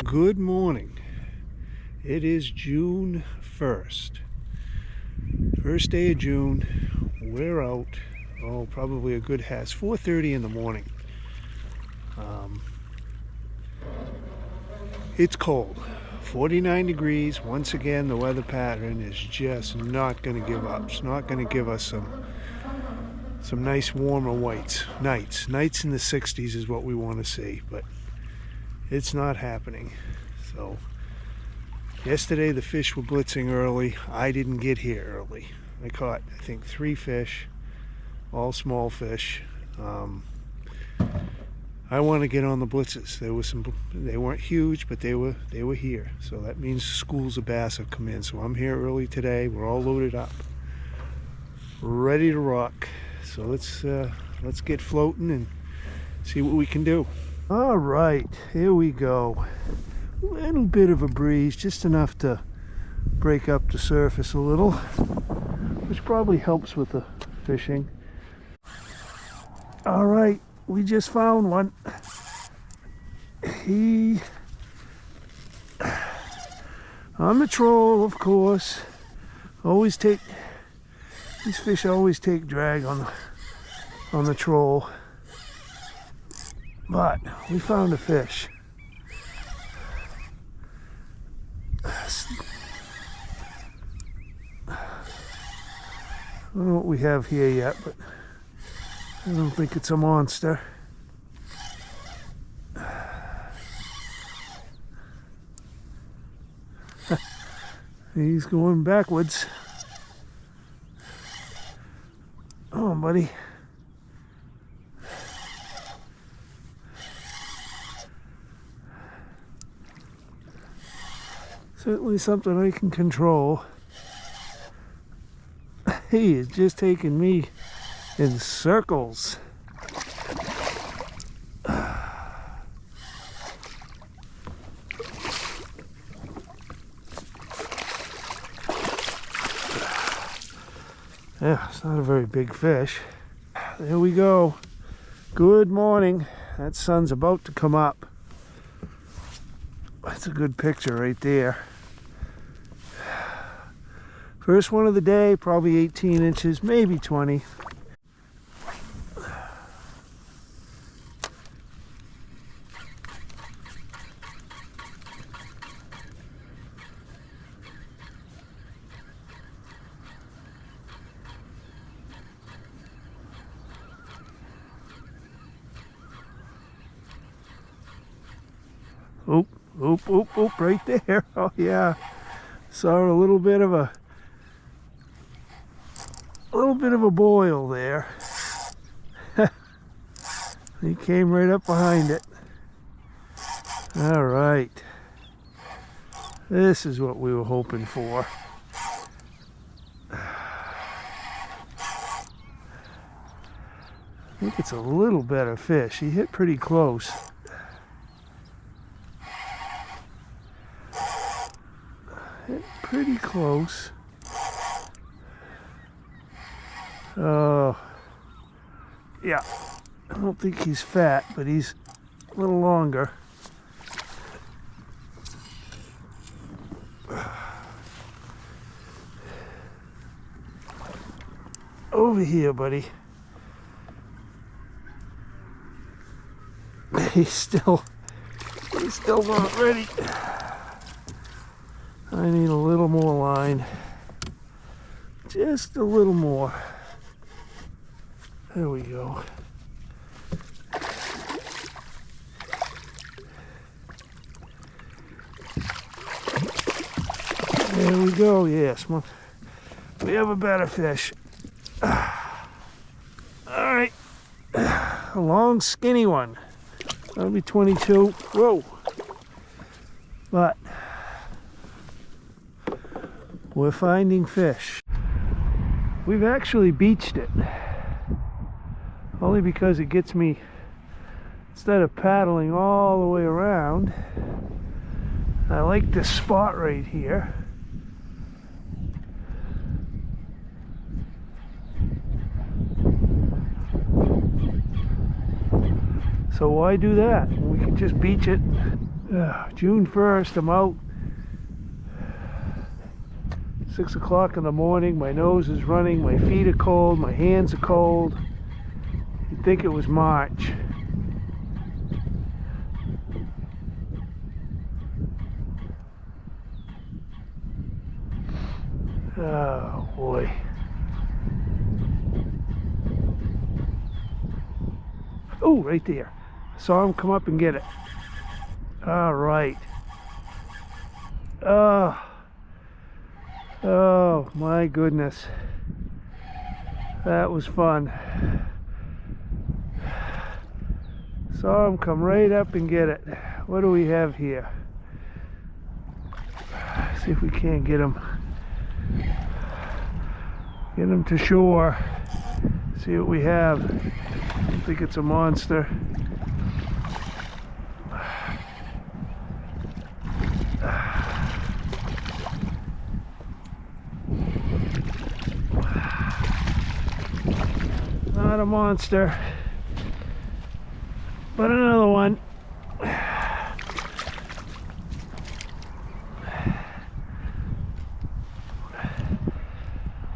Good morning. It is June 1st. First day of June. We're out. Oh, probably a good half. It's 4:30 in the morning. It's cold. 49 degrees. Once again, the weather pattern is just not going to give up. It's not going to give us some nice warmer nights. Nights in the 60s is what we want to see, but it's not happening. So yesterday the fish were blitzing early. I didn't get here early. I caught, I think, 3 fish, all small fish. I want to get on the blitzes. They weren't huge, but they were here. So that means schools of bass have come in. So I'm here early today. We're all loaded up, ready to rock. So let's get floating and see what we can do. All right, here we go. A little bit of a breeze, just enough to break up the surface a little, which probably helps with the fishing. All right, we just found one. He on the troll, of course. These fish always take drag on the troll. But we found a fish. I don't know what we have here yet, but I don't think it's a monster. He's going backwards. Oh, buddy. Certainly something I can control. He is just taking me in circles. Yeah, it's not a very big fish. There we go. Good morning. That sun's about to come up. That's a good picture right there. First one of the day, probably 18 inches, maybe 20. Oop, right there. Oh yeah. Saw a little bit of a boil there. He came right up behind it. All right. This is what we were hoping for. I think it's a little better fish. He hit pretty close. Pretty close. Oh, yeah. I don't think he's fat, but he's a little longer. Over here, buddy. He's still not ready. I need a little more line. Just a little more. There we go. There we go, yes. We have a better fish. All right. A long, skinny one. That'll be 22. Whoa. But we're finding fish. We've actually beached it. Only because it gets me, instead of paddling all the way around, I like this spot right here. So why do that? We can just beach it June 1st, I'm out. 6 o'clock in the morning, my nose is running, my feet are cold, my hands are cold. You'd think it was March. Oh boy. Oh, right there. Saw him come up and get it. All right. Oh my goodness. That was fun. Saw him come right up and get it. What do we have here? See if we can't get him. Get him to shore. See what we have. I think it's a monster. Not a monster, but another one.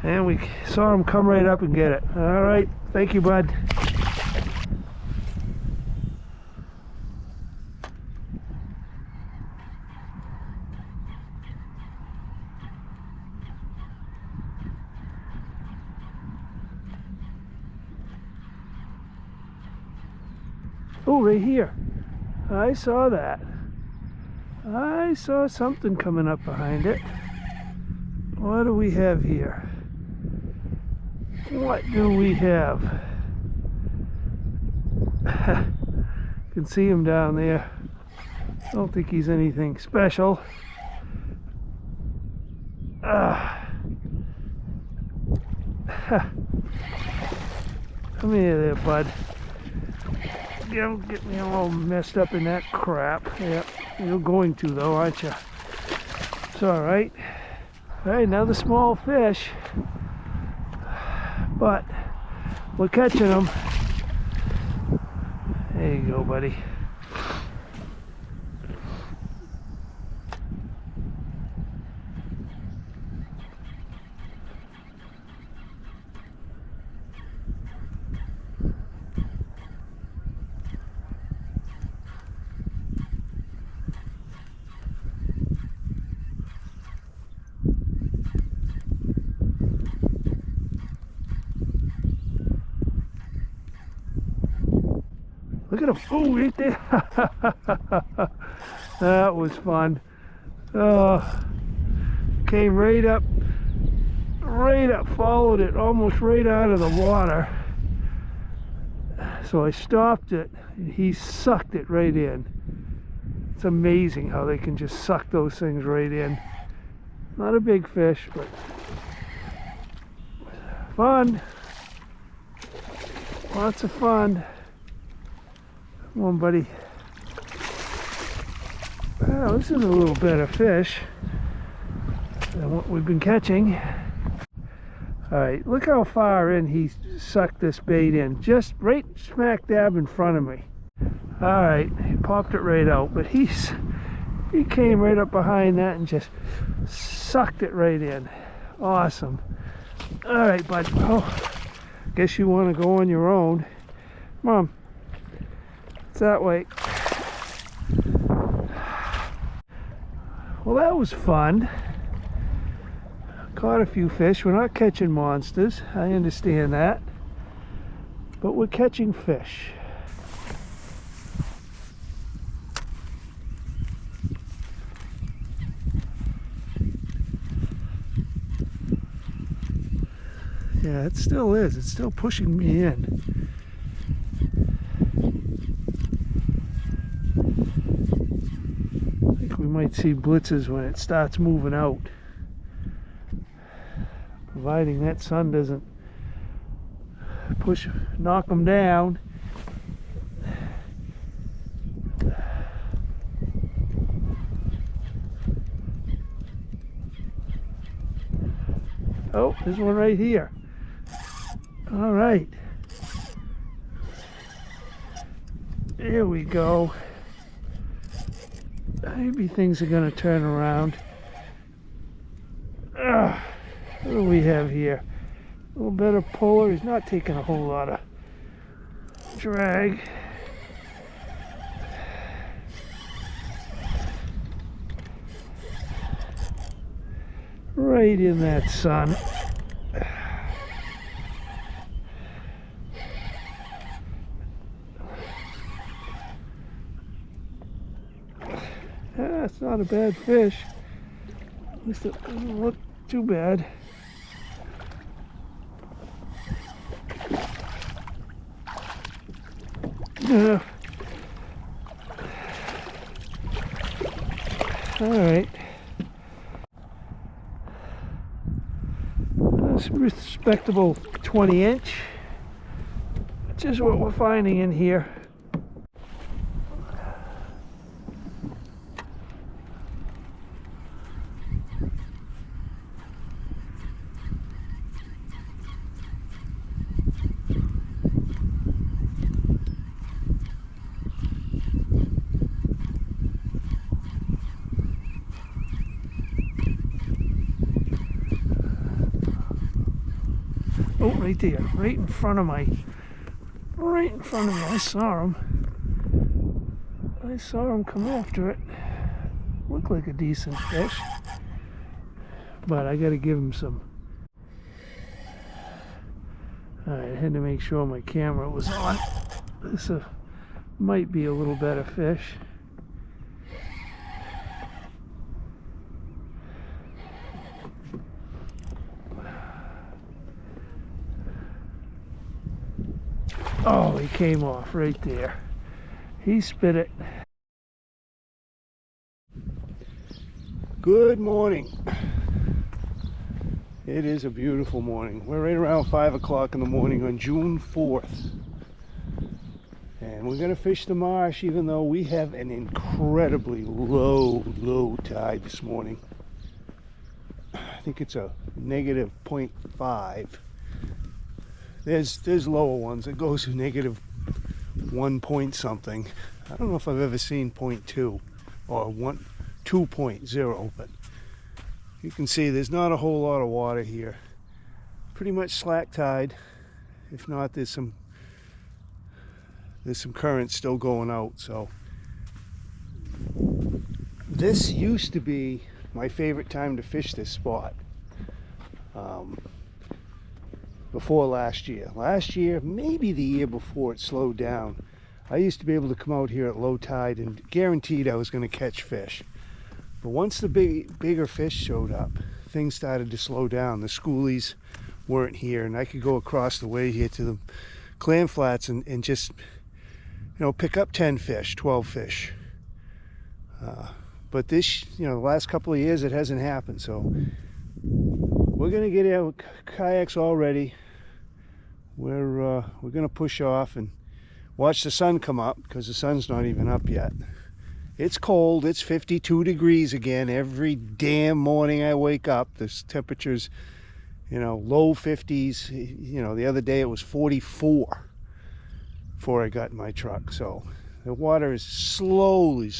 And we saw him come right up and get it. All right, thank you, bud. Oh, right here. I saw that. I saw something coming up behind it. What do we have here? What do we have? Can see him down there. I don't think he's anything special. Come here there, bud. Don't get me all messed up in that crap. Yep, you're going to though, aren't you? It's all right. All right, another small fish, but we're catching them. There you go, buddy. Look at him. Oh, right there. That was fun. Came right up, followed it almost right out of the water. So I stopped it, and he sucked it right in. It's amazing how they can just suck those things right in. Not a big fish, but fun. Lots of fun. Come on, buddy. Wow, this is a little better fish than what we've been catching. All right, look how far in he sucked this bait in. Just right smack dab in front of me. All right, he popped it right out, but he came right up behind that and just sucked it right in. Awesome. All right, bud. Oh, guess you want to go on your own. Come on. That way. Well, that was fun. Caught a few fish. We're not catching monsters, I understand that, but we're catching fish. Yeah, it still is. It's still pushing me in. We might see blitzes when it starts moving out, providing that sun doesn't knock them down. Oh, there's one right here. All right, there we go. maybe things are going to turn around. What do we have here? A little better puller. He's not taking a whole lot of drag. Right in that sun. That's not a bad fish. At least it doesn't look too bad. All right. That's a respectable 20-inch, which is what we're finding in here. Oh, right there, right in front of me. I saw him. Come after it. Looked like a decent fish, but I got to give him some. All right, I had to make sure my camera was on. This might be a little better fish. Oh, he came off right there. He spit it. Good morning. It is a beautiful morning. We're right around 5 o'clock in the morning on June 4th. And we're going to fish the marsh even though we have an incredibly low tide this morning. I think it's a negative 0.5. There's lower ones. It goes to negative 1 point something. I don't know if I've ever seen 0.2 or 2.0, but you can see there's not a whole lot of water here. Pretty much slack tide. If not, there's some current still going out. So this used to be my favorite time to fish this spot. Before last year, maybe the year before it slowed down, I used to be able to come out here at low tide and guaranteed I was going to catch fish. But once the bigger fish showed up, things started to slow down. The schoolies weren't here, and I could go across the way here to the clam flats and just, pick up 10 fish, 12 fish. But this, the last couple of years it hasn't happened. So we're gonna get our kayaks all ready. We're gonna push off and watch the sun come up, because the sun's not even up yet. It's cold. It's 52 degrees again every damn morning I wake up. This temperature's, low 50s. The other day it was 44 before I got in my truck. So the water is slowly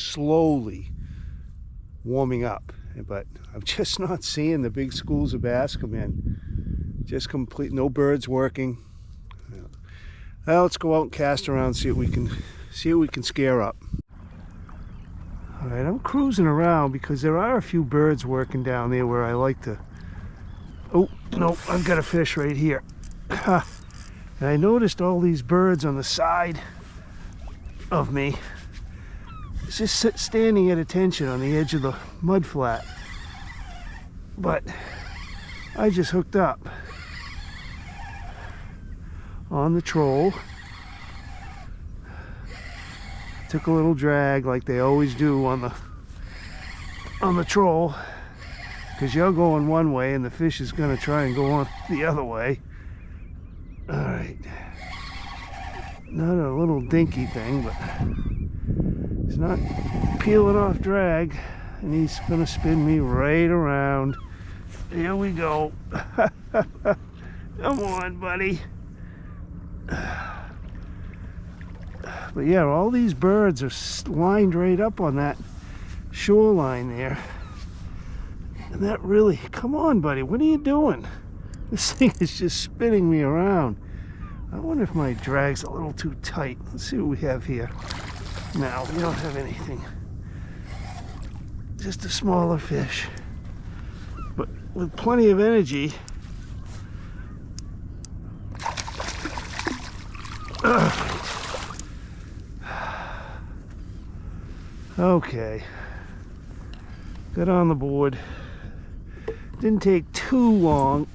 warming up. But I'm just not seeing the big schools of bass come in. Just complete, no birds working. Well, let's go out and cast around, see what we can scare up. All right, I'm cruising around because there are a few birds working down there where I like to. Oh no, I've got a fish right here. And I noticed all these birds on the side of me. It's just standing at attention on the edge of the mud flat. But I just hooked up on the troll. Took a little drag like they always do on the troll, because you're going one way and the fish is going to try and go on the other way. All right, not a little dinky thing, but he's not peeling off drag, and he's going to spin me right around. Here we go. Come on, buddy. But yeah, all these birds are lined right up on that shoreline there. And that really, come on, buddy, what are you doing? This thing is just spinning me around. I wonder if my drag's a little too tight. Let's see what we have here. No, we don't have anything. Just a smaller fish, but with plenty of energy. Okay, got on the board. Didn't take too long.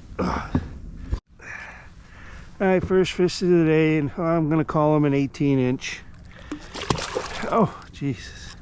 Alright, first fish of the day, and I'm gonna call him an 18-inch. Oh, Jesus.